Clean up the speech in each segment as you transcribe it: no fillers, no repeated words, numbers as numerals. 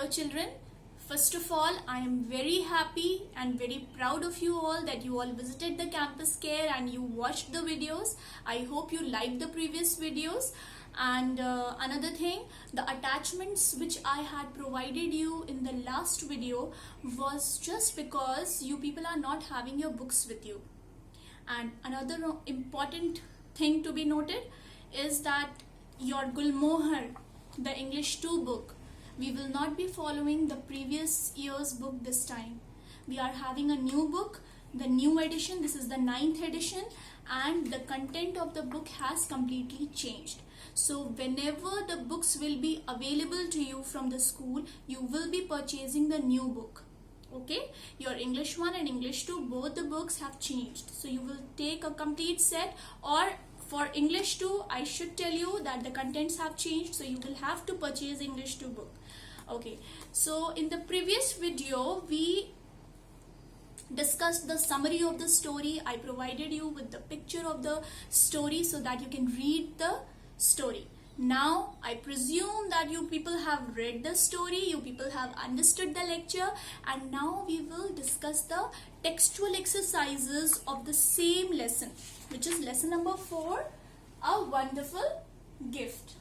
Hello children, first of all I am very happy and very proud of you all that you all visited the campus care and you watched the videos. I hope you liked the previous videos. And another thing, the attachments which I had provided you in the last video was just because you people are not having your books with you. And another important thing to be noted is that your Gulmohar, the English 2 book, we will not be following the previous year's book this time. We are having a new book, the new edition. This is the 9th edition, and the content of the book has completely changed. So whenever the books will be available to you from the school, you will be purchasing the new book. Okay, your English 1 and English 2, both the books have changed. So you will take a complete set, or for English 2, I should tell you that the contents have changed, so you will have to purchase English 2 book. Okay, so in the previous video, we discussed the summary of the story. I provided you with the picture of the story so that you can read the story. Now, I presume that you people have read the story, you people have understood the lecture, and now we will discuss the textual exercises of the same lesson, which is lesson number 4, A Wonderful Gift.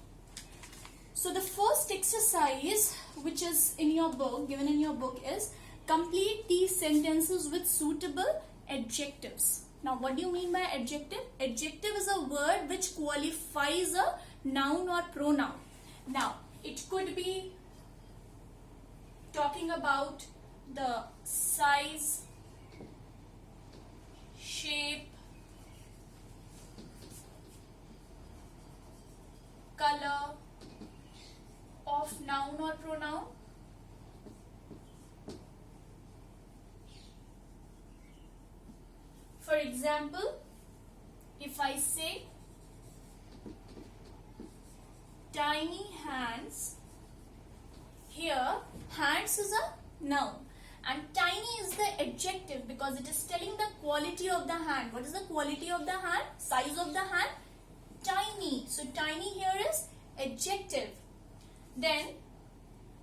So the first exercise which is in your book, given in your book, is complete these sentences with suitable adjectives. Now, what do you mean by adjective? Adjective is a word which qualifies a noun or pronoun. Now, it could be talking about the size, shape, color of noun or pronoun. For example, if I say tiny hands, here hands is a noun and tiny is the adjective because it is telling the quality of the hand. What is the quality of the hand? Size of the hand? Tiny. So tiny here is adjective. Then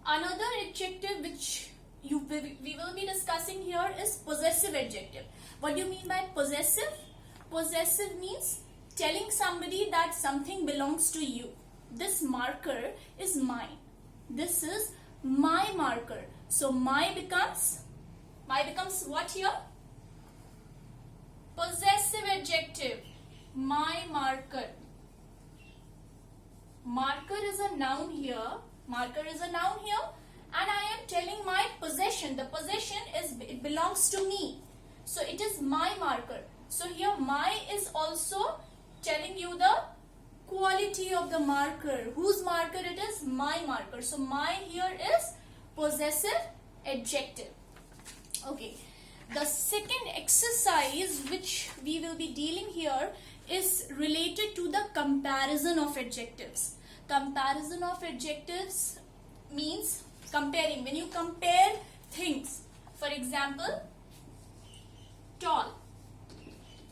another adjective which we will be discussing here is possessive adjective. What do you mean by possessive? Possessive means telling somebody that something belongs to you. This marker is mine. This is my marker. So my becomes what here? Possessive adjective. My marker. Marker is a noun here. Marker is a noun here. And I am telling my possession. The possession it belongs to me. So it is my marker. So here my is also telling you the quality of the marker. Whose marker it is? My marker. So my here is possessive adjective. Okay. The second exercise which we will be dealing here is related to the comparison of adjectives. Comparison of adjectives means comparing. When you compare things, for example, tall.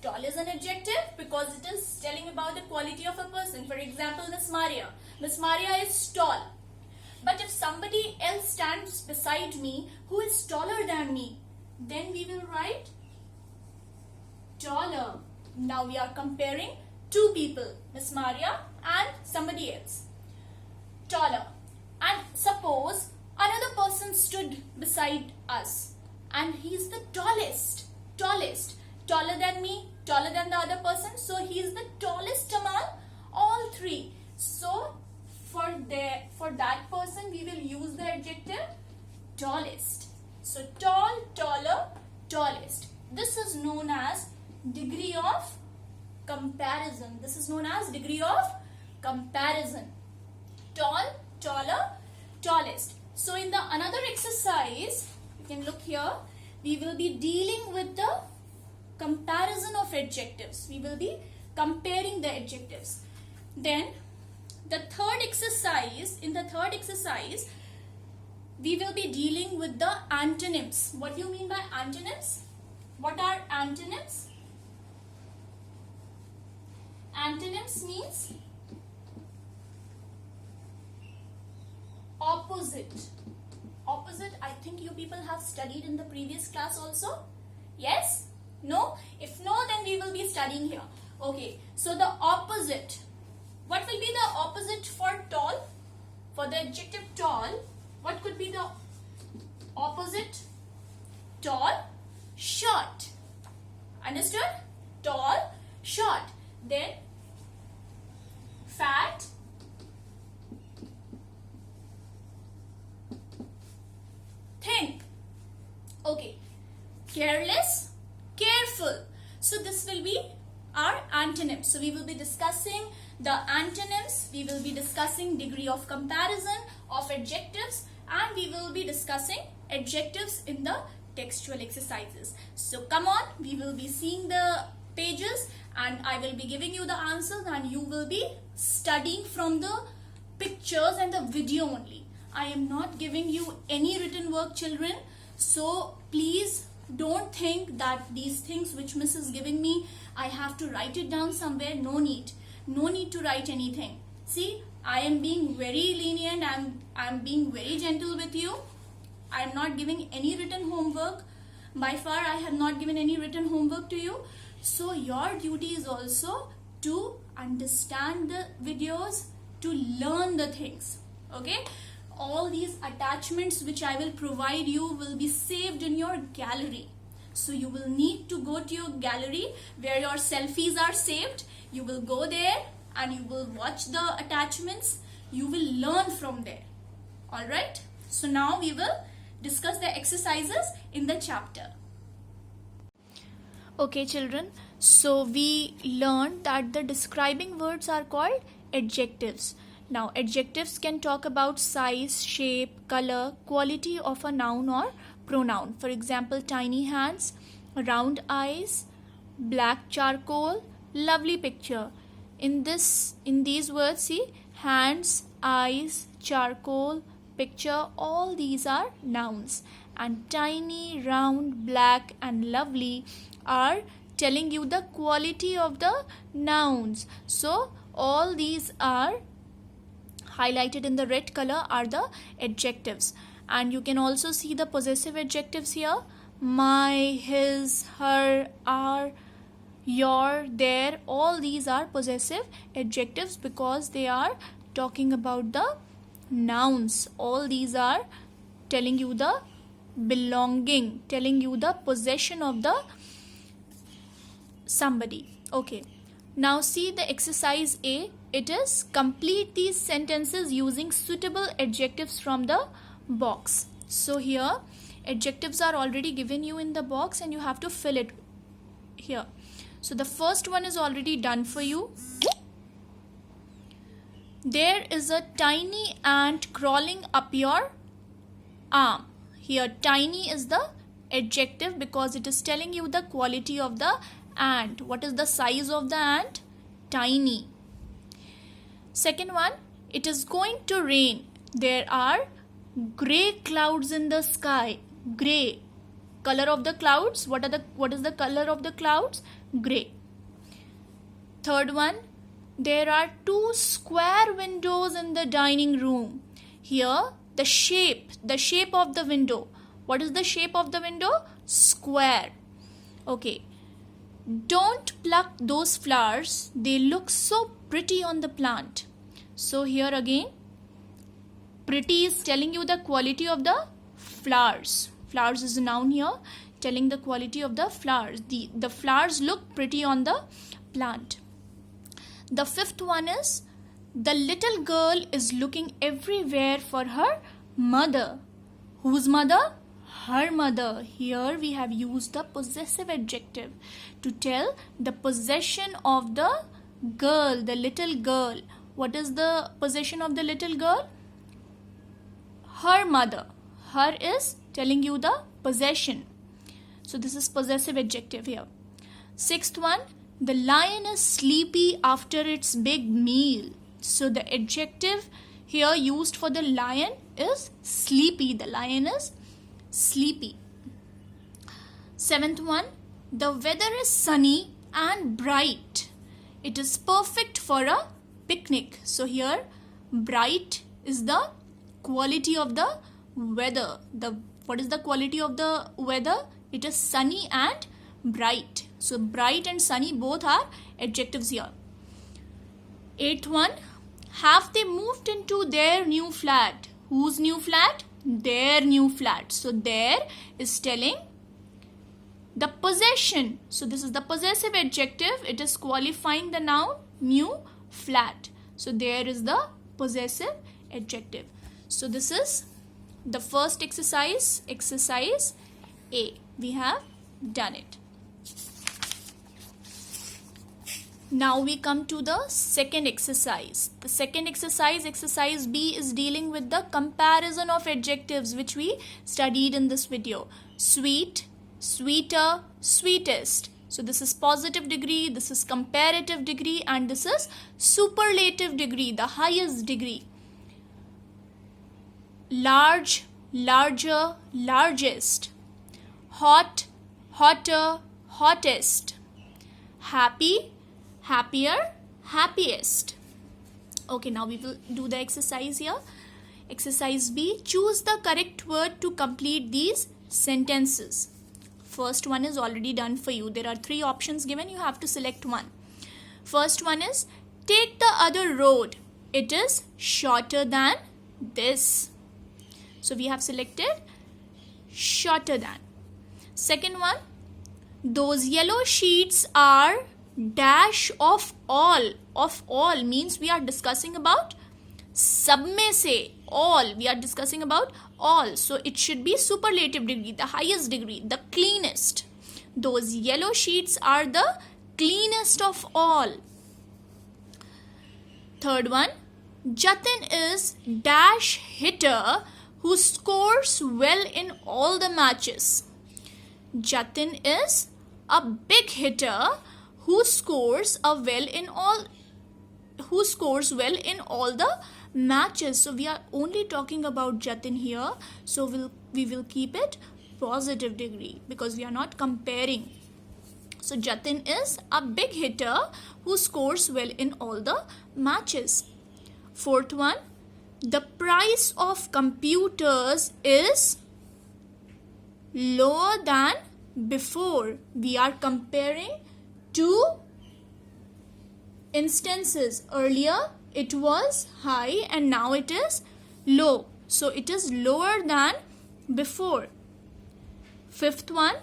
Tall is an adjective because it is telling about the quality of a person. For example, Miss Maria. Miss Maria is tall. But if somebody else stands beside me who is taller than me, then we will write taller. Now we are comparing two people, Miss Maria and somebody else. Taller. And suppose another person stood beside us and he is the tallest. Taller than me, taller than the other person. So he is the tallest among all three. So for that person we will use the adjective tallest. So tall, taller, tallest. This is known as degree of comparison. This is known as degree of comparison. Tall, taller, tallest. So in the another exercise, you can look here, we will be dealing with the comparison of adjectives. We will be comparing the adjectives. Then the third exercise, in the third exercise, we will be dealing with the antonyms. What do you mean by antonyms? What are antonyms? Antonyms means opposite opposite, I think you people have studied in the previous class also. Yes? No? If no, then we will be studying here. Okay, so the opposite. What will be the opposite for tall? For the adjective tall, what could be the opposite? Tall, short. Understood? Tall, short. Then fat, thin. Okay. Careless, careful. So this will be our antonyms. So we will be discussing the antonyms. We will be discussing degree of comparison of adjectives, and we will be discussing adjectives in the textual exercises. So come on, we will be seeing the pages and I will be giving you the answers, and you will be studying from the pictures and the video only. I am not giving you any written work, children. So please don't think that these things which Miss is giving me, I have to write it down somewhere. No need. No need to write anything. See, I am being very lenient. I'm being very gentle with you. I am not giving any written homework. By far, I have not given any written homework to you. So your duty is also to understand the videos, to learn the things. Okay? All these attachments which I will provide you will be saved in your gallery. So you will need to go to your gallery where your selfies are saved. You will go there and you will watch the attachments. You will learn from there. Alright? So now we will discuss the exercises in the chapter. Okay, children. So we learned that the describing words are called adjectives. Now, adjectives can talk about size, shape, color, quality of a noun or pronoun. For example, tiny hands, round eyes, black charcoal, lovely picture. In these words, see, hands, eyes, charcoal, picture, all these are nouns. And tiny, round, black and lovely are telling you the quality of the nouns. So, all these are highlighted in the red color are the adjectives, and you can also see the possessive adjectives here: my, his, her, our, your, their. All these are possessive adjectives because they are talking about the nouns. All these are telling you the belonging, telling you the possession of the somebody. Okay, now see the exercise A. It is complete these sentences using suitable adjectives from the box. So here adjectives are already given you in the box and you have to fill it here. So the first one is already done for you. There is a tiny ant crawling up your arm. Here tiny is the adjective because it is telling you the quality of the ant. What is the size of the ant? Tiny. Second one, it is going to rain. There are grey clouds in the sky. Grey. Color of the clouds. What is the color of the clouds? Grey. Third one, there are 2 square windows in the dining room. Here, the shape of the window. What is the shape of the window? Square. Okay. Don't pluck those flowers. They look so pretty on the plant. So here again, pretty is telling you the quality of the flowers. Flowers is a noun here, telling the quality of the flowers. The flowers look pretty on the plant. The fifth one is, the little girl is looking everywhere for her mother. Whose mother? Her mother. Here we have used the possessive adjective to tell the possession of the girl, the little girl. What is the possession of the little girl? Her mother. Her is telling you the possession. So this is possessive adjective here. Sixth one, the lion is sleepy after its big meal. So the adjective here used for the lion is sleepy. The lion is sleepy. Seventh one, the weather is sunny and bright. It is perfect for a picnic. So here bright is the quality of the weather. What is the quality of the weather? It is sunny and bright. So bright and sunny both are adjectives here. Eighth one, have they moved into their new flat? Whose new flat? Their new flat. So their is telling the possession. So this is the possessive adjective. It is qualifying the noun new flat. So there is the possessive adjective. So this is the first exercise, exercise A. We have done it. Now we come to the second exercise. The second exercise, exercise B, is dealing with the comparison of adjectives which we studied in this video. Sweet, sweeter, sweetest. So this is positive degree, this is comparative degree, and this is superlative degree, the highest degree. Large, larger, largest. Hot, hotter, hottest. Happy, happier, happiest. Okay, now we will do the exercise here. Exercise B, choose the correct word to complete these sentences. First one is already done for you. There are 3 options given. You have to select one. First one is, take the other road. It is shorter than this. So we have selected shorter than. Second one, those yellow sheets are dash of all. Of all means we are discussing about सब में से, all. We are discussing about all. So it should be superlative degree, the highest degree, the cleanest. Those yellow sheets are the cleanest of all. Third one, Jatin is dash hitter who scores well in all the matches. Jatin is a big hitter who scores well in all the matches. So we are only talking about Jatin here. So we will keep it positive degree because we are not comparing. So Jatin is a big hitter who scores well in all the matches. Fourth one, the price of computers is lower than before. We are comparing 2 instances. Earlier it was high and now it is low. So it is lower than before. Fifth one,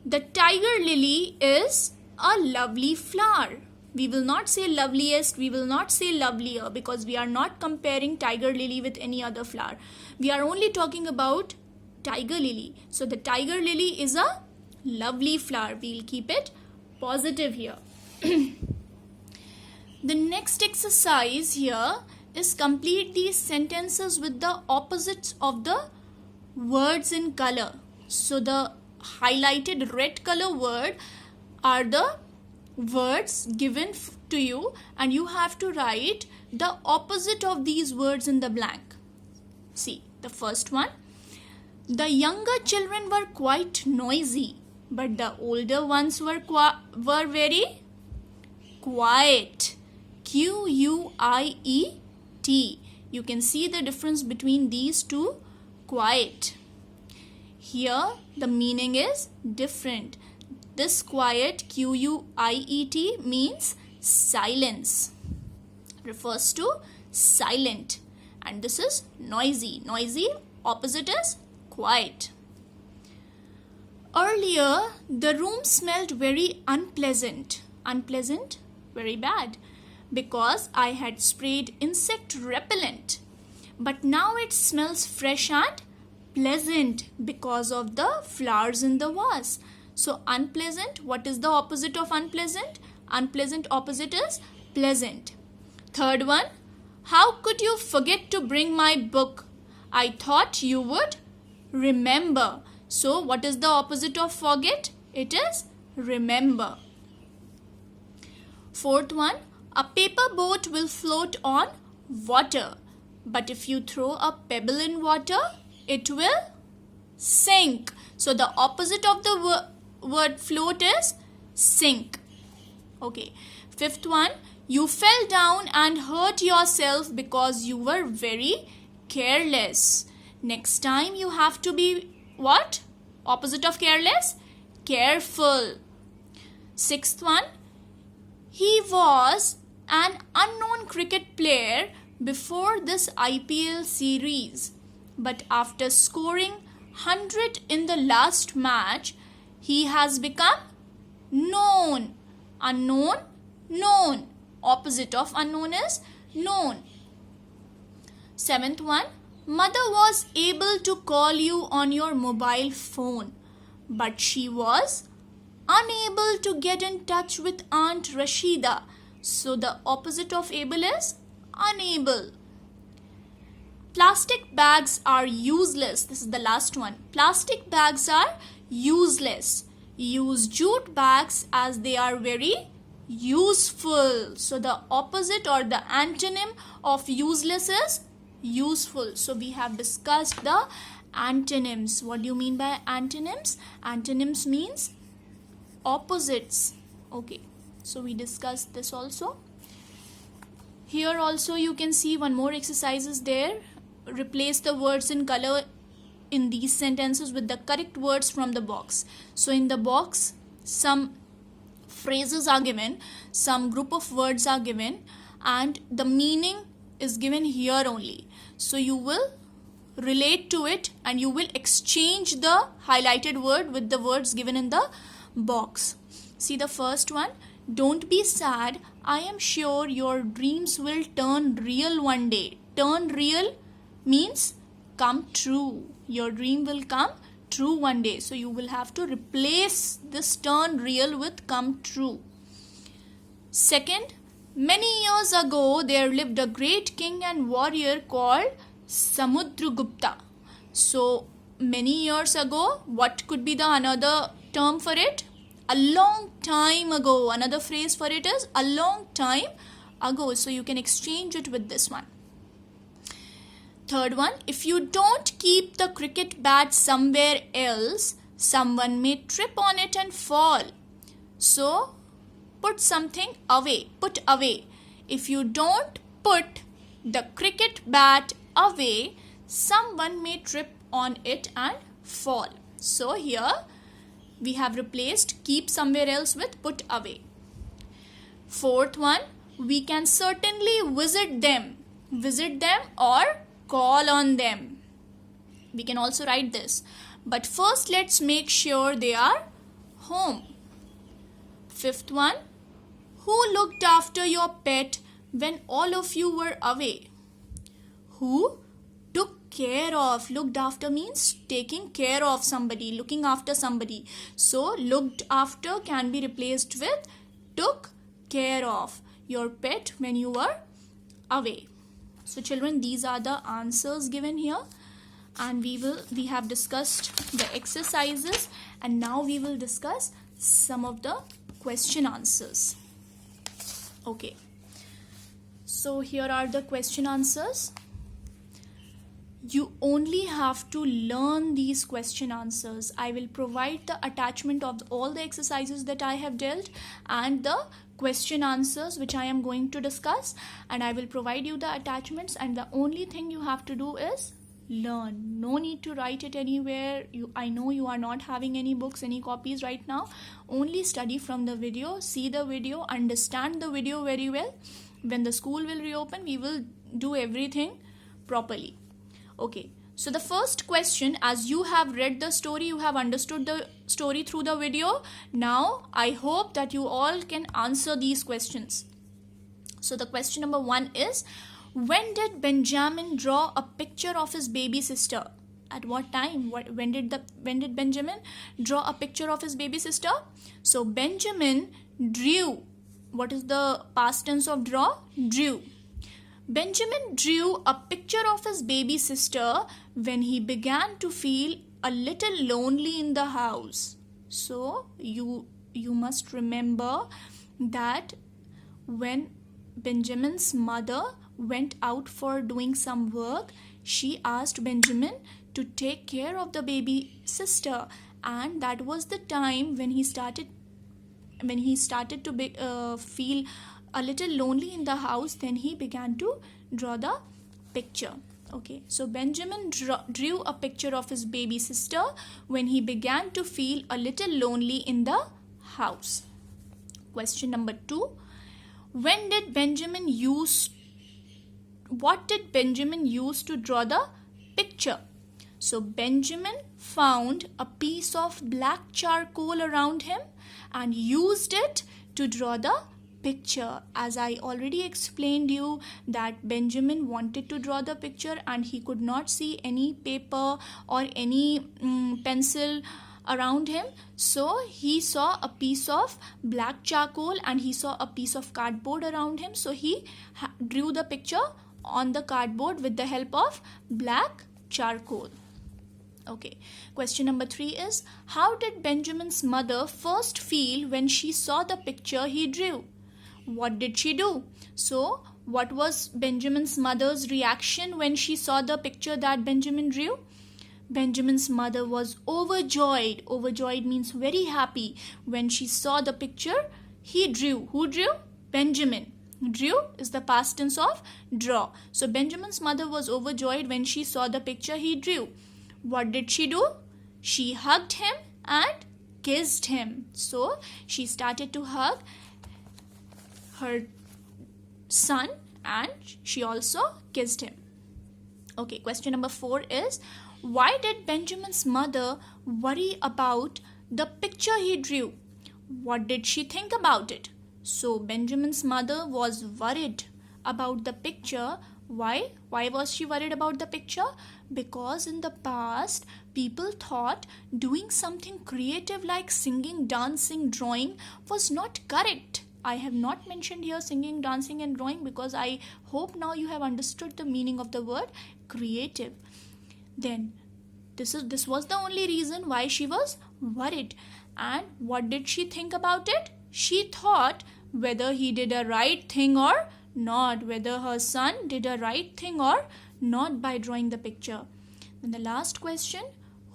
the tiger lily is a lovely flower. We will not say loveliest, we will not say lovelier because we are not comparing tiger lily with any other flower. We are only talking about tiger lily. So the tiger lily is a lovely flower. We will keep it positive here. The next exercise here is complete these sentences with the opposites of the words in color. So the highlighted red color word are the words given to you and you have to write the opposite of these words in the blank. See, the first one. The younger children were quite noisy, but the older ones were very quiet. Q-U-I-E-T. You can see the difference between these two. Quiet. Here the meaning is different. This quiet, Q-U-I-E-T, means silence. Refers to silent. And this is noisy. Noisy, opposite is quiet. Earlier, the room smelled very unpleasant. Unpleasant, very bad. Because I had sprayed insect repellent. But now it smells fresh and pleasant because of the flowers in the vase. So unpleasant, what is the opposite of unpleasant? Unpleasant opposite is pleasant. Third one, how could you forget to bring my book? I thought you would remember. So what is the opposite of forget? It is remember. Fourth one, a paper boat will float on water. But if you throw a pebble in water, it will sink. So the opposite of the word float is sink. Okay. Fifth one, you fell down and hurt yourself because you were very careless. Next time you have to be what? Opposite of careless? Careful. Sixth one, he was an unknown cricket player before this IPL series, but after scoring 100 in the last match, he has become known. Unknown, known. Opposite of unknown is known. Seventh one, mother was able to call you on your mobile phone, but she was unable to get in touch with Aunt Rashida. So the opposite of able is unable. Plastic bags are useless. This is the last one. Plastic bags are useless. Use jute bags as they are very useful. So the opposite or the antonym of useless is useful. So we have discussed the antonyms. What do you mean by antonyms? Antonyms means opposites. Okay, so we discussed this also. Here also you can see one more exercise is there. Replace the words in color in these sentences with the correct words from the box. So in the box, some phrases are given, some group of words are given, and the meaning is given here only. So you will relate to it and you will exchange the highlighted word with the words given in the box. See the first one. Don't be sad. I am sure your dreams will turn real one day. Turn real means come true. Your dream will come true one day. So you will have to replace this turn real with come true. Second, many years ago there lived a great king and warrior called Samudragupta. So many years ago, what could be the another term for it? A long time ago. Another phrase for it is a long time ago. So you can exchange it with this one. Third one, if you don't keep the cricket bat somewhere else, someone may trip on it and fall. So put something away. Put away. If you don't put the cricket bat away, someone may trip on it and fall. So here we have replaced keep somewhere else with put away. Fourth one, we can certainly visit them. Visit them or call on them. We can also write this. But first let's make sure they are home. Fifth one, who looked after your pet when all of you were away? Who took care of? Looked after means taking care of somebody, looking after somebody. So looked after can be replaced with took care of your pet when you were away. So children, these are the answers given here, and we have discussed the exercises, and now we will discuss some of the question answers. Okay, so here are the question answers. You only have to learn these question answers. I will provide the attachment of all the exercises that I have dealt and the question answers which I am going to discuss, and I will provide you the attachments, and the only thing you have to do is learn. No need to write it anywhere. I know you are not having any books, any copies right now. Only study from the video, see the video, understand the video very well. When the school will reopen, we will do everything properly. Okay, so the first question, as you have read the story, you have understood the story through the video. Now, I hope that you all can answer these questions. So the question number 1 is, when did Benjamin draw a picture of his baby sister? At what time? When did Benjamin draw a picture of his baby sister? So Benjamin drew. What is the past tense of draw? Drew. Benjamin drew a picture of his baby sister when he began to feel a little lonely in the house. So you must remember that when Benjamin's mother went out for doing some work, she asked Benjamin to take care of the baby sister, and that was the time when he started to feel a little lonely in the house. Then he began to draw the picture. Okay, so Benjamin drew a picture of his baby sister when he began to feel a little lonely in the house. Question number 2. What did Benjamin use to draw the picture? So Benjamin found a piece of black charcoal around him and used it to draw the picture. As I already explained you that Benjamin wanted to draw the picture and he could not see any paper or any pencil around him, so he saw a piece of black charcoal and he saw a piece of cardboard around him, so he drew the picture on the cardboard with the help of black charcoal. Okay, question number 3 is, how did Benjamin's mother first feel when she saw the picture he drew? What did she do? So what was Benjamin's mother's reaction when she saw the picture that Benjamin drew? Benjamin's mother was overjoyed. Overjoyed means very happy. When she saw the picture he drew. Who drew? Benjamin. Drew is the past tense of draw. So Benjamin's mother was overjoyed when she saw the picture he drew. What did she do? She hugged him and kissed him. So she started to hug her son and she also kissed him. Okay, question number 4 is, why did Benjamin's mother worry about the picture he drew? What did she think about it? So Benjamin's mother was worried about the picture. Why? Why was she worried about the picture? Because in the past, people thought doing something creative like singing, dancing, drawing was not correct. I have not mentioned here singing, dancing and drawing because I hope now you have understood the meaning of the word creative. Then this was the only reason why she was worried. And what did she think about it? She thought whether he did a right thing or not, whether her son did a right thing or not by drawing the picture. And the last question,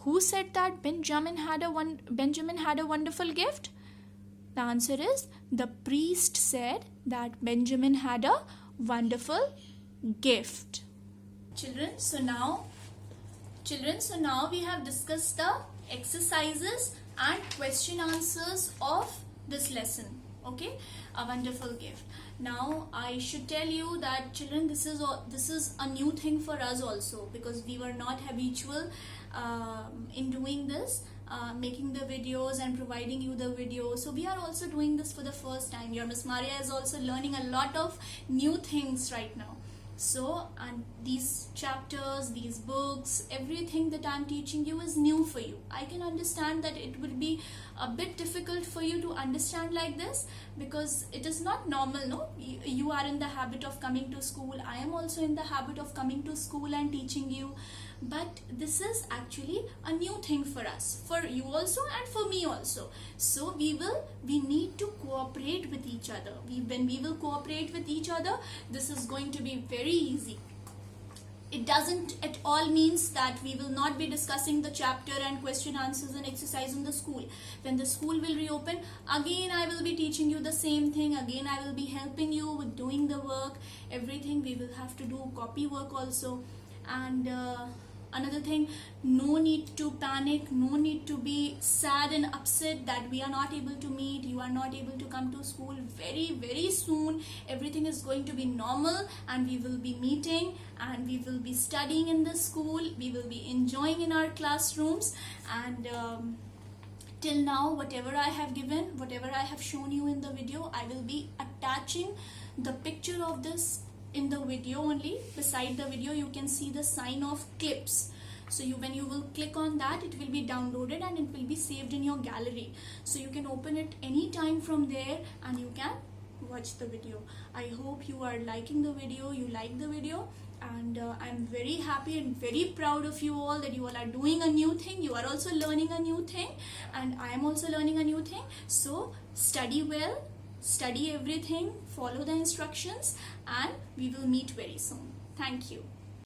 who said that Benjamin had a wonderful gift? The answer is, the priest said that Benjamin had a wonderful gift. Children, so now we have discussed the exercises and question answers of this lesson. Okay, a wonderful gift. Now I should tell you that children, this is a new thing for us also, because we were not habitual in doing this, making the videos and providing you the videos. So we are also doing this for the first time. Your Miss Maria is also learning a lot of new things right now. So, and these chapters, these books, everything that I'm teaching you is new for you. I can understand that it will be a bit difficult for you to understand like this, because it is not normal, no? You are in the habit of coming to school. I am also in the habit of coming to school and teaching you. But this is actually a new thing for us, for you also and for me also. So we need to cooperate with each other. When we will cooperate with each other, this is going to be very easy. It doesn't at all means that we will not be discussing the chapter and question answers and exercise in the school. When the school will reopen, again I will be teaching you the same thing. Again I will be helping you with doing the work. Everything we will have to do copy work also. And another thing, no need to panic, no need to be sad and upset that we are not able to meet, you are not able to come to school. Very, very soon everything is going to be normal and we will be meeting and we will be studying in the school, we will be enjoying in our classrooms. And till now, whatever I have given, whatever I have shown you in the video, I will be attaching the picture of this in the video only. Beside the video you can see the sign of clips. So when you will click on that, it will be downloaded and it will be saved in your gallery. So you can open it anytime from there and you can watch the video. I hope you are liking the video, you like the video, and I'm very happy and very proud of you all that you all are doing a new thing. You are also learning a new thing and I am also learning a new thing. So study well, study everything, follow the instructions, and we will meet very soon. Thank you.